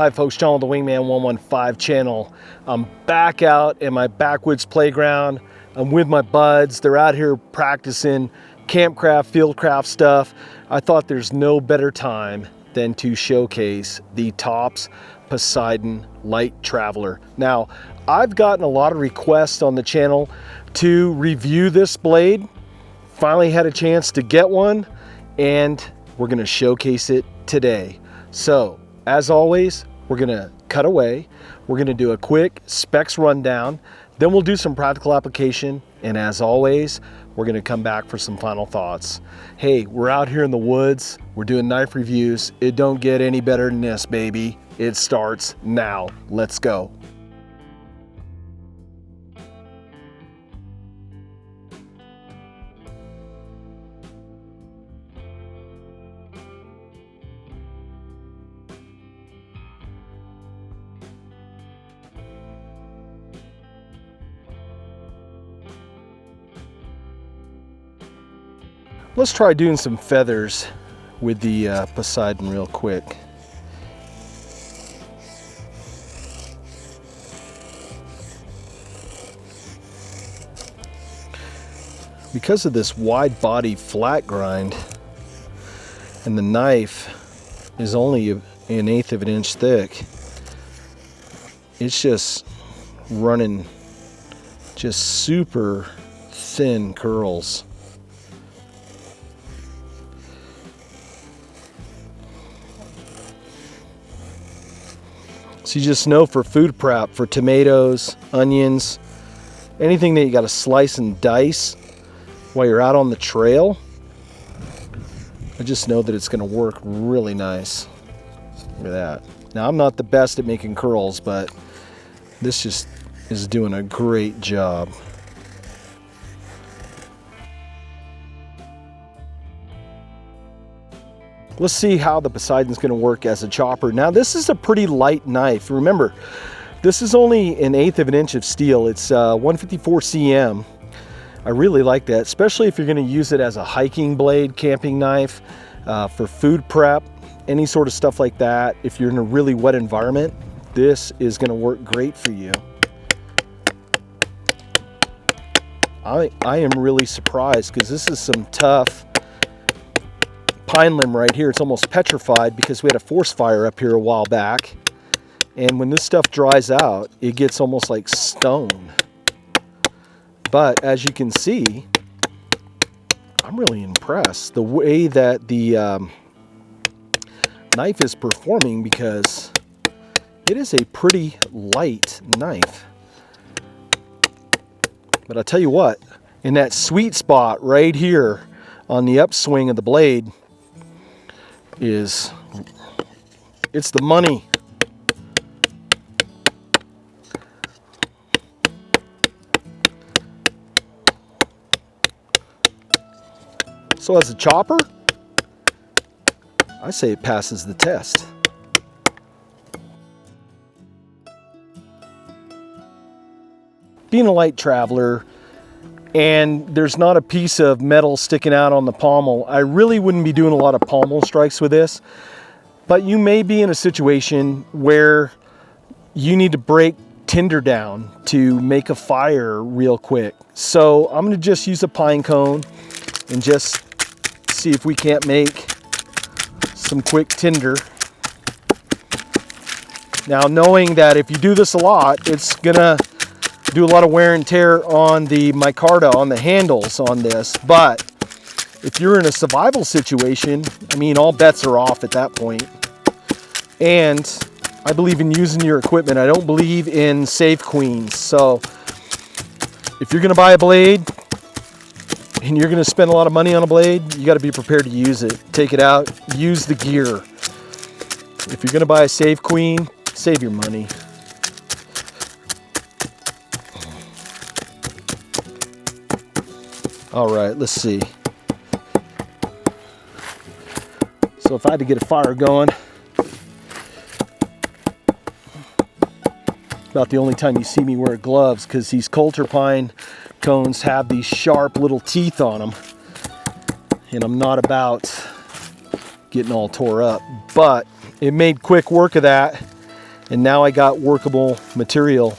Hi folks, John with the Wingman 115 channel. I'm back out in my backwoods playground. I'm with my buds. They're out here practicing campcraft, fieldcraft stuff. I thought there's no better time than to showcase the Tops Pasayten Lite Traveler. Now, I've gotten a lot of requests on the channel to review this blade. Finally had a chance to get one, and we're gonna showcase it today. So, as always, we're gonna cut away. We're gonna do a quick specs rundown. Then we'll do some practical application. And as always, we're gonna come back for some final thoughts. Hey, we're out here in the woods. We're doing knife reviews. It don't get any better than this, baby. It starts now. Let's go. Let's try doing some feathers with the Pasayten real quick. Because of this wide body flat grind, and the knife is only 1/8 of an inch thick, it's just running just super thin curls. So you just know for food prep, for tomatoes, onions, anything that you got to slice and dice while you're out on the trail, I just know that it's going to work really nice. Look at that. Now, I'm not the best at making curls, but this just is doing a great job. Let's see how the Pasayten's gonna work as a chopper. Now, this is a pretty light knife. Remember, this is only 1/8 of an inch of steel. It's 154 cm. I really like that, especially if you're gonna use it as a hiking blade, camping knife, for food prep, any sort of stuff like that. If you're in a really wet environment, this is gonna work great for you. I am really surprised because this is some tough pine limb right here. It's almost petrified because we had a forest fire up here a while back, and when this stuff dries out, it gets almost like stone. But as you can see, I'm really impressed the way that the knife is performing, because it is a pretty light knife. But I'll tell you what, in that sweet spot right here on the upswing of the blade, it's the money. So as a chopper, I say it passes the test. Being a light traveler, and there's not a piece of metal sticking out on the pommel, I really wouldn't be doing a lot of pommel strikes with this. But you may be in a situation where you need to break tinder down to make a fire real quick. So I'm going to just use a pine cone and just see if we can't make some quick tinder. Now, knowing that if you do this a lot, it's going to do a lot of wear and tear on the micarta, on the handles on this. But if you're in a survival situation, I mean, all bets are off at that point. And I believe in using your equipment. I don't believe in save queens. So if you're gonna buy a blade and you're gonna spend a lot of money on a blade, you gotta be prepared to use it. Take it out, use the gear. If you're gonna buy a save queen, save your money. All right, let's see. So if I had to get a fire going, about the only time you see me wear gloves, because these coulter pine cones have these sharp little teeth on them, and I'm not about getting all tore up. But it made quick work of that, And now I got workable material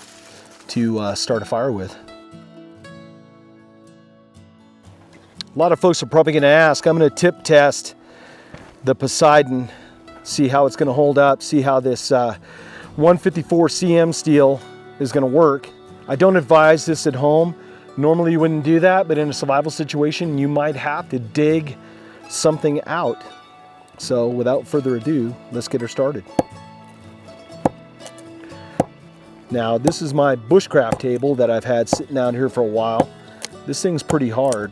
to start a fire with. A lot of folks are probably going to ask, I'm going to tip test the Pasayten, see how it's going to hold up, see how this 154 cm steel is going to work. I don't advise this at home. Normally you wouldn't do that, but in a survival situation, you might have to dig something out. So without further ado, let's get her started. Now, this is my bushcraft table that I've had sitting out here for a while. This thing's pretty hard,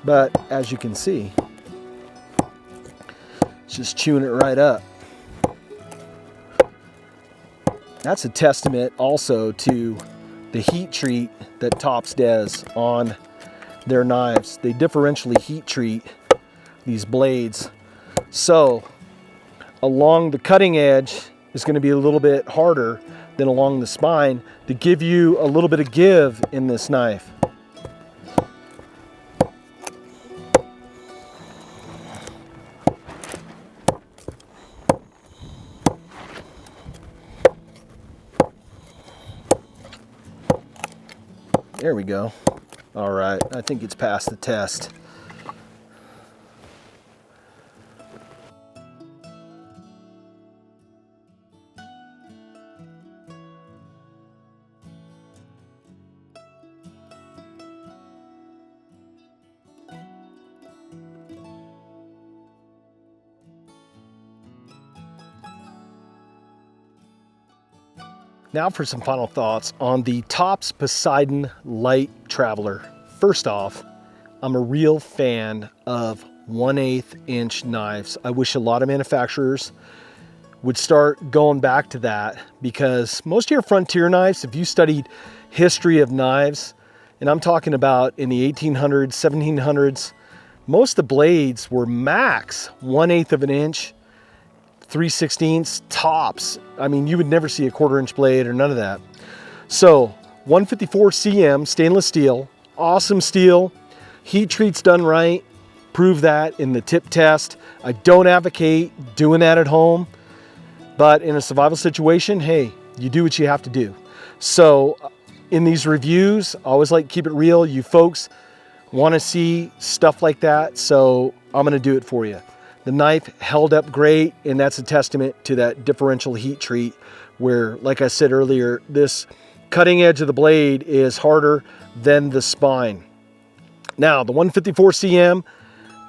but as you can see, it's just chewing it right up. That's a testament also to the heat treat that Tops does on their knives. They differentially heat treat these blades. So along the cutting edge is going to be a little bit harder than along the spine to give you a little bit of give in this knife. There we go. All right, I think it's passed the test. Now for some final thoughts on the Tops Pasayten Lite Traveler. First off, I'm a real fan of 1/8 inch knives. I wish a lot of manufacturers would start going back to that, because most of your frontier knives, if you studied history of knives, and I'm talking about in the 1800s, 1700s, most of the blades were max 1/8 of an inch, 3/16 tops. I mean, you would never see a 1/4 inch blade or none of that. So 154 cm stainless steel, awesome steel, heat treat's done right, prove that in the tip test. I don't advocate doing that at home, but in a survival situation, hey, you do what you have to do. So in these reviews, I always like to keep it real. You folks want to see stuff like that, so I'm going to do it for you. The knife held up great, and that's a testament to that differential heat treat where, like I said earlier, this cutting edge of the blade is harder than the spine. Now, the 154 cm,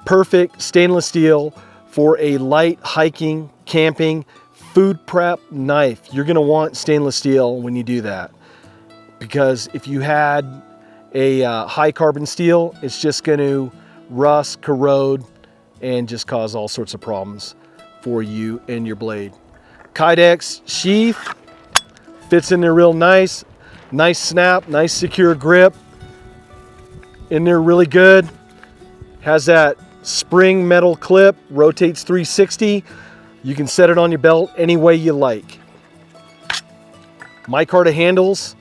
perfect stainless steel for a light hiking, camping, food prep knife. You're gonna want stainless steel when you do that, because if you had a high carbon steel, it's just gonna rust, corrode, and just cause all sorts of problems for you and your blade. Kydex sheath fits in there real nice. Nice snap, nice secure grip. In there really good. Has that spring metal clip, rotates 360. You can set it on your belt any way you like. Micarta handles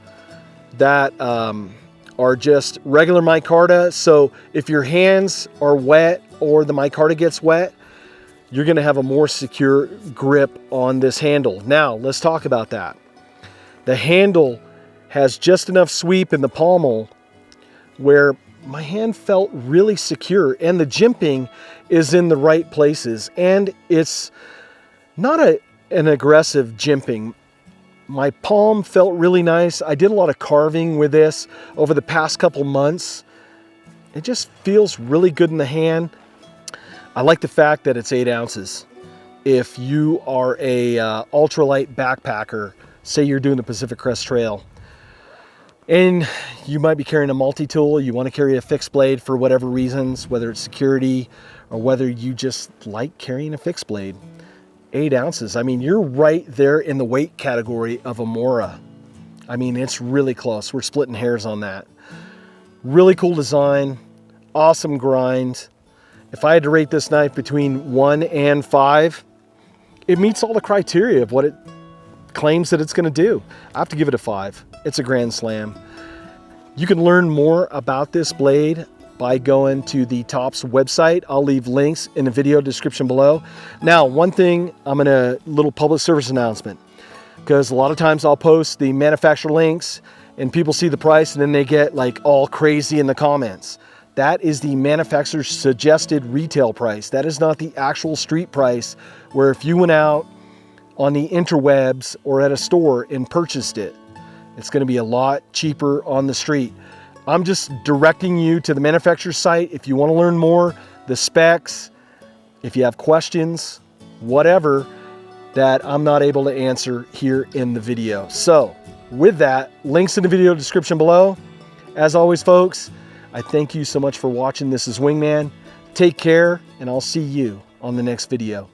that are just regular micarta. So if your hands are wet or the micarta gets wet, you're gonna have a more secure grip on this handle. Now, let's talk about that. The handle has just enough sweep in the pommel where my hand felt really secure, and the jimping is in the right places, and it's not an aggressive jimping. My palm felt really nice. I did a lot of carving with this over the past couple months. It just feels really good in the hand. I like the fact that it's 8 ounces. If you are a ultralight backpacker, say you're doing the Pacific Crest Trail, and you might be carrying a multi-tool, you want to carry a fixed blade for whatever reasons, whether it's security or whether you just like carrying a fixed blade. 8 ounces. I mean, you're right there in the weight category of a Mora. I mean, it's really close. We're splitting hairs on that. Really cool design, awesome grind. If I had to rate this knife between 1 and 5, it meets all the criteria of what it claims that it's going to do. I have to give it a 5. It's a grand slam. You can learn more about this blade by going to the Tops website. I'll leave links in the video description below. Now, one thing, little public service announcement. because a lot of times I'll post the manufacturer links and people see the price and then they get like all crazy in the comments. That is the manufacturer's suggested retail price. That is not the actual street price, where if you went out on the interwebs or at a store and purchased it, it's going to be a lot cheaper on the street. I'm just directing you to the manufacturer's site. If you want to learn more, the specs, if you have questions, whatever, that I'm not able to answer here in the video. So with that, links in the video description below. As always, folks, I thank you so much for watching. This is Wingman. Take care, and I'll see you on the next video.